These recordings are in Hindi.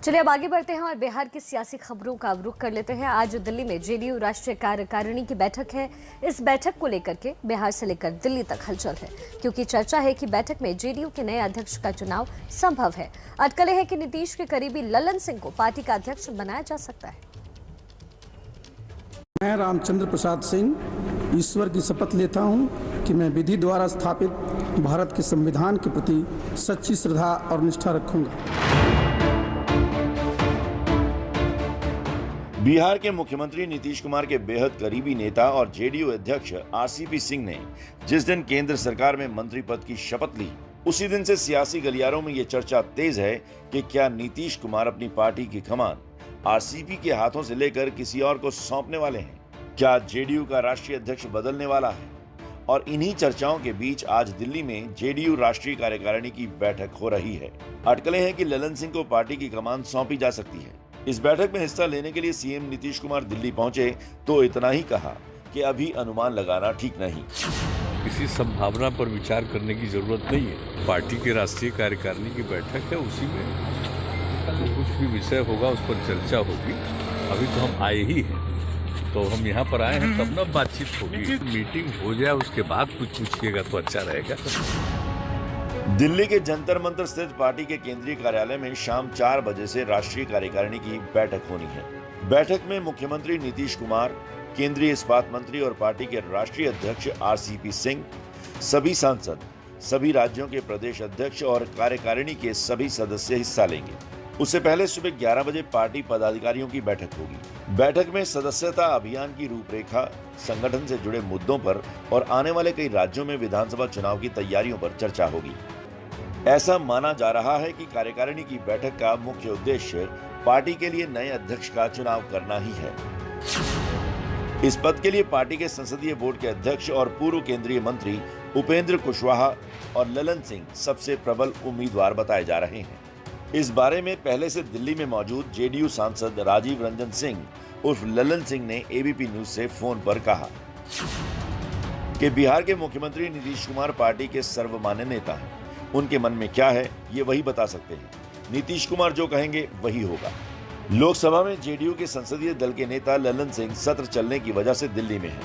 चलिए अब आगे बढ़ते हैं और बिहार की सियासी खबरों का रुख कर लेते हैं। आज दिल्ली में जेडीयू राष्ट्रीय कार्यकारिणी की बैठक है। इस बैठक को लेकर के बिहार से लेकर दिल्ली तक हलचल है, क्योंकि चर्चा है कि बैठक में जेडीयू के नए अध्यक्ष का चुनाव संभव है। अटकलें हैं कि नीतीश के करीबी ललन सिंह को पार्टी का अध्यक्ष बनाया जा सकता है। मैं रामचंद्र प्रसाद सिंह ईश्वर की शपथ लेता हूं कि मैं विधि द्वारा स्थापित भारत के संविधान के प्रति सच्ची श्रद्धा और निष्ठा रखूंगा। बिहार के मुख्यमंत्री नीतीश कुमार के बेहद करीबी नेता और जेडीयू अध्यक्ष आरसीपी सिंह ने जिस दिन केंद्र सरकार में मंत्री पद की शपथ ली, उसी दिन से सियासी गलियारों में ये चर्चा तेज है कि क्या नीतीश कुमार अपनी पार्टी की कमान आरसीपी के हाथों से लेकर किसी और को सौंपने वाले हैं। क्या जेडीयू का राष्ट्रीय अध्यक्ष बदलने वाला है? और इन्हीं चर्चाओं के बीच आज दिल्ली में जेडीयू राष्ट्रीय कार्यकारिणी की बैठक हो रही है। अटकलें हैं कि ललन सिंह को पार्टी की कमान सौंपी जा सकती है। इस बैठक में हिस्सा लेने के लिए सीएम नीतीश कुमार दिल्ली पहुंचे तो इतना ही कहा कि अभी अनुमान लगाना ठीक नहीं। किसी संभावना पर विचार करने की जरूरत नहीं है। पार्टी की राष्ट्रीय कार्यकारिणी की बैठक है, उसी में जो कुछ भी विषय होगा उस पर चर्चा होगी। अभी तो हम आए ही हैं, तो हम यहाँ पर आए हैं तब न बातचीत होगी। मीटिंग हो जाए उसके बाद कुछ पूछिएगा तो अच्छा रहेगा। दिल्ली के जंतर मंतर स्थित पार्टी के केंद्रीय कार्यालय में शाम 4 बजे से राष्ट्रीय कार्यकारिणी की बैठक होनी है। बैठक में मुख्यमंत्री नीतीश कुमार, केंद्रीय इस्पात मंत्री और पार्टी के राष्ट्रीय अध्यक्ष आरसीपी सिंह, सभी सांसद, सभी राज्यों के प्रदेश अध्यक्ष और कार्यकारिणी के सभी सदस्य हिस्सा लेंगे। उससे पहले सुबह 11 बजे पार्टी पदाधिकारियों की बैठक होगी। बैठक में सदस्यता अभियान की रूपरेखा, संगठन से जुड़े मुद्दों पर और आने वाले कई राज्यों में विधानसभा चुनाव की तैयारियों पर चर्चा होगी। ऐसा माना जा रहा है कि कार्यकारिणी की बैठक का मुख्य उद्देश्य पार्टी के लिए नए अध्यक्ष का चुनाव करना ही है। इस पद के लिए पार्टी के संसदीय बोर्ड के अध्यक्ष और पूर्व केंद्रीय मंत्री उपेंद्र कुशवाहा और ललन सिंह सबसे प्रबल उम्मीदवार बताए जा रहे हैं। इस बारे में पहले से दिल्ली में मौजूद जेडीयू सांसद राजीव रंजन सिंह उर्फ ललन सिंह ने एबीपी न्यूज से फोन पर कहा कि बिहार के मुख्यमंत्री नीतीश कुमार पार्टी के सर्वमान्य नेता हैं। उनके मन में क्या है ये वही बता सकते हैं। नीतीश कुमार जो कहेंगे वही होगा। लोकसभा में जेडीयू के संसदीय दल के नेता ललन सिंह सत्र चलने की वजह से दिल्ली में हैं।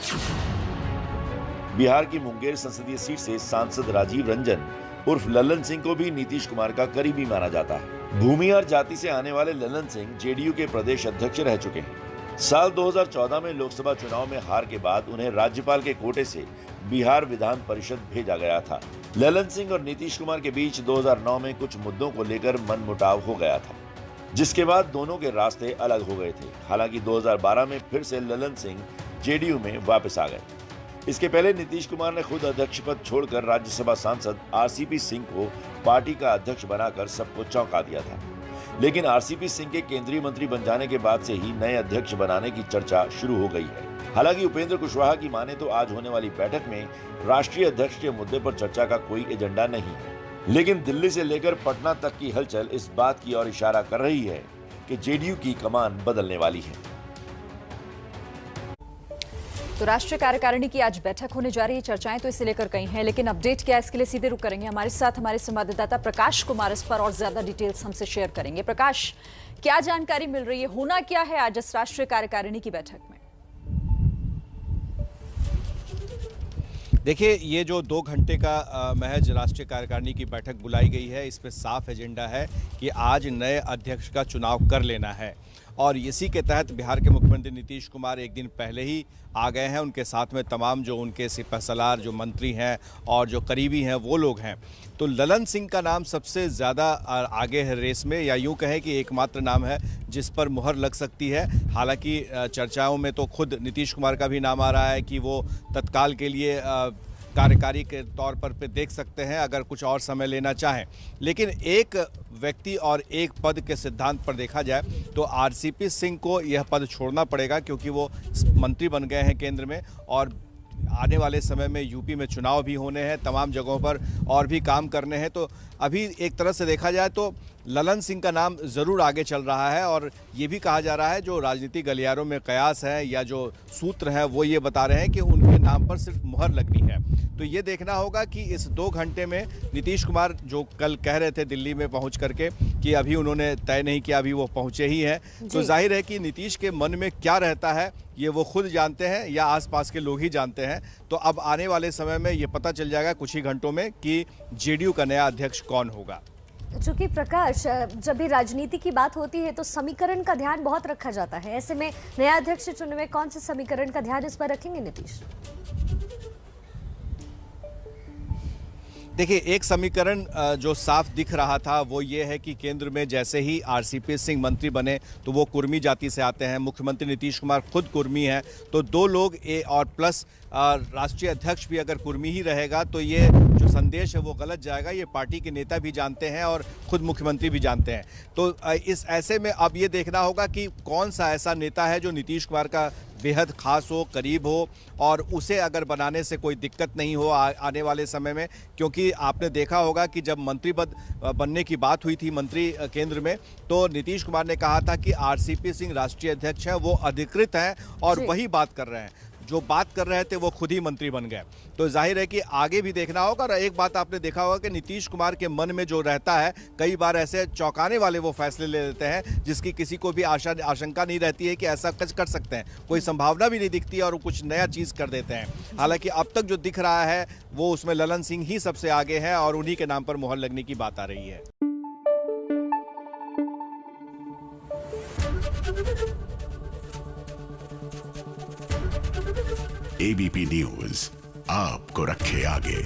बिहार की मुंगेर संसदीय सीट से सांसद राजीव रंजन उर्फ ललन सिंह को भी नीतीश कुमार का करीबी माना जाता है। भूमिहार जाति से आने वाले ललन सिंह जेडीयू के प्रदेश अध्यक्ष रह चुके हैं। साल 2014 में लोकसभा चुनाव में हार के बाद उन्हें राज्यपाल के कोटे से बिहार विधान परिषद भेजा गया था। ललन सिंह और नीतीश कुमार के बीच 2009 में कुछ मुद्दों को लेकर मनमुटाव हो गया था, जिसके बाद दोनों के रास्ते अलग हो गए थे। हालांकि 2012 में फिर से ललन सिंह जेडीयू में वापस आ गए। इसके पहले नीतीश कुमार ने खुद अध्यक्ष पद छोड़कर राज्यसभा सांसद आरसीपी सिंह को पार्टी का अध्यक्ष बनाकर सबको चौंका दिया था। लेकिन आरसीपी सिंह के केंद्रीय मंत्री बन जाने के बाद से ही नए अध्यक्ष बनाने की चर्चा शुरू हो गई है। हालांकि उपेंद्र कुशवाहा की माने तो आज होने वाली बैठक में राष्ट्रीय अध्यक्ष के मुद्दे पर चर्चा का कोई एजेंडा नहीं है। लेकिन दिल्ली से लेकर पटना तक की हलचल इस बात की ओर इशारा कर रही है कि जेडीयू की कमान बदलने वाली है। तो राष्ट्रीय कार्यकारिणी की आज बैठक होने जा रही है। चर्चाएं तो इसे लेकर कई हैं, लेकिन अपडेट क्या है इसके लिए सीधे रुक करेंगे। हमारे साथ हमारे संवाददाता प्रकाश कुमार इस पर और ज्यादा डिटेल्स हमसे शेयर करेंगे। प्रकाश, क्या जानकारी मिल रही है, होना क्या है आज इस राष्ट्रीय कार्यकारिणी की बैठक में? देखिए, ये जो 2 घंटे का महज राष्ट्रीय कार्यकारिणी की बैठक बुलाई गई है, इस पे साफ एजेंडा है कि आज नए अध्यक्ष का चुनाव कर लेना है। और इसी के तहत बिहार के मुख्यमंत्री नीतीश कुमार एक दिन पहले ही आ गए हैं। उनके साथ में तमाम जो उनके सिपहसालार जो मंत्री हैं और जो करीबी हैं वो लोग हैं। तो ललन सिंह का नाम सबसे ज़्यादा आगे है रेस में, या यूँ कहें कि एकमात्र नाम है जिस पर मुहर लग सकती है। हालांकि चर्चाओं में तो खुद नीतीश कुमार का भी नाम आ रहा है कि वो तत्काल के लिए कार्यकारी के तौर पर देख सकते हैं अगर कुछ और समय लेना चाहें। लेकिन एक व्यक्ति और एक पद के सिद्धांत पर देखा जाए तो आरसीपी सिंह को यह पद छोड़ना पड़ेगा, क्योंकि वो मंत्री बन गए हैं केंद्र में और आने वाले समय में यूपी में चुनाव भी होने हैं, तमाम जगहों पर और भी काम करने हैं। तो अभी एक तरह से देखा जाए तो ललन सिंह का नाम ज़रूर आगे चल रहा है और ये भी कहा जा रहा है, जो राजनीतिक गलियारों में कयास है या जो सूत्र हैं वो ये बता रहे हैं कि उनके नाम पर सिर्फ मुहर लगनी है। तो ये देखना होगा कि इस 2 घंटे में नीतीश कुमार जो कल कह रहे थे दिल्ली में पहुंच करके कि अभी उन्होंने तय नहीं किया, अभी वो पहुंचे ही हैं, तो जाहिर है कि नीतीश के मन में क्या रहता है ये वो खुद जानते हैं या आसपास के लोग ही जानते हैं। तो अब आने वाले समय में ये पता चल जाएगा कुछ ही घंटों में कि जेडीयू का नया अध्यक्ष कौन होगा। चूंकि प्रकाश, जब भी राजनीति की बात होती है तो समीकरण का ध्यान बहुत रखा जाता है। ऐसे में नया अध्यक्ष चुनने में कौन से समीकरण का ध्यान इस पर रखेंगे नीतीश? देखिए, एक समीकरण जो साफ दिख रहा था वो ये है कि केंद्र में जैसे ही आरसीपी सिंह मंत्री बने तो वो कुर्मी जाति से आते हैं। मुख्यमंत्री नीतीश कुमार खुद कुर्मी हैं, तो 2 लोग और प्लस राष्ट्रीय अध्यक्ष भी अगर कुर्मी ही रहेगा तो ये जो संदेश है वो गलत जाएगा। ये पार्टी के नेता भी जानते हैं और खुद मुख्यमंत्री भी जानते हैं। तो इस ऐसे में अब ये देखना होगा कि कौन सा ऐसा नेता है जो नीतीश कुमार का बेहद खास हो, करीब हो और उसे अगर बनाने से कोई दिक्कत नहीं हो आने वाले समय में। क्योंकि आपने देखा होगा कि जब मंत्री पद बनने की बात हुई थी मंत्री केंद्र में, तो नीतीश कुमार ने कहा था कि आरसीपी सिंह राष्ट्रीय अध्यक्ष हैं, वो अधिकृत हैं और वही बात कर रहे हैं। जो बात कर रहे थे वो खुद ही मंत्री बन गए। तो जाहिर है कि आगे भी देखना होगा। और एक बात आपने देखा होगा कि नीतीश कुमार के मन में जो रहता है, कई बार ऐसे चौंकाने वाले वो फैसले ले लेते हैं जिसकी किसी को भी आशंका नहीं रहती है कि ऐसा कुछ कर सकते हैं, कोई संभावना भी नहीं दिखती और कुछ नया चीज़ कर देते हैं। हालांकि अब तक जो दिख रहा है वो उसमें ललन सिंह ही सबसे आगे है और उन्हीं के नाम पर मुहर लगने की बात आ रही है। एबीपी न्यूज आपको रखे आगे।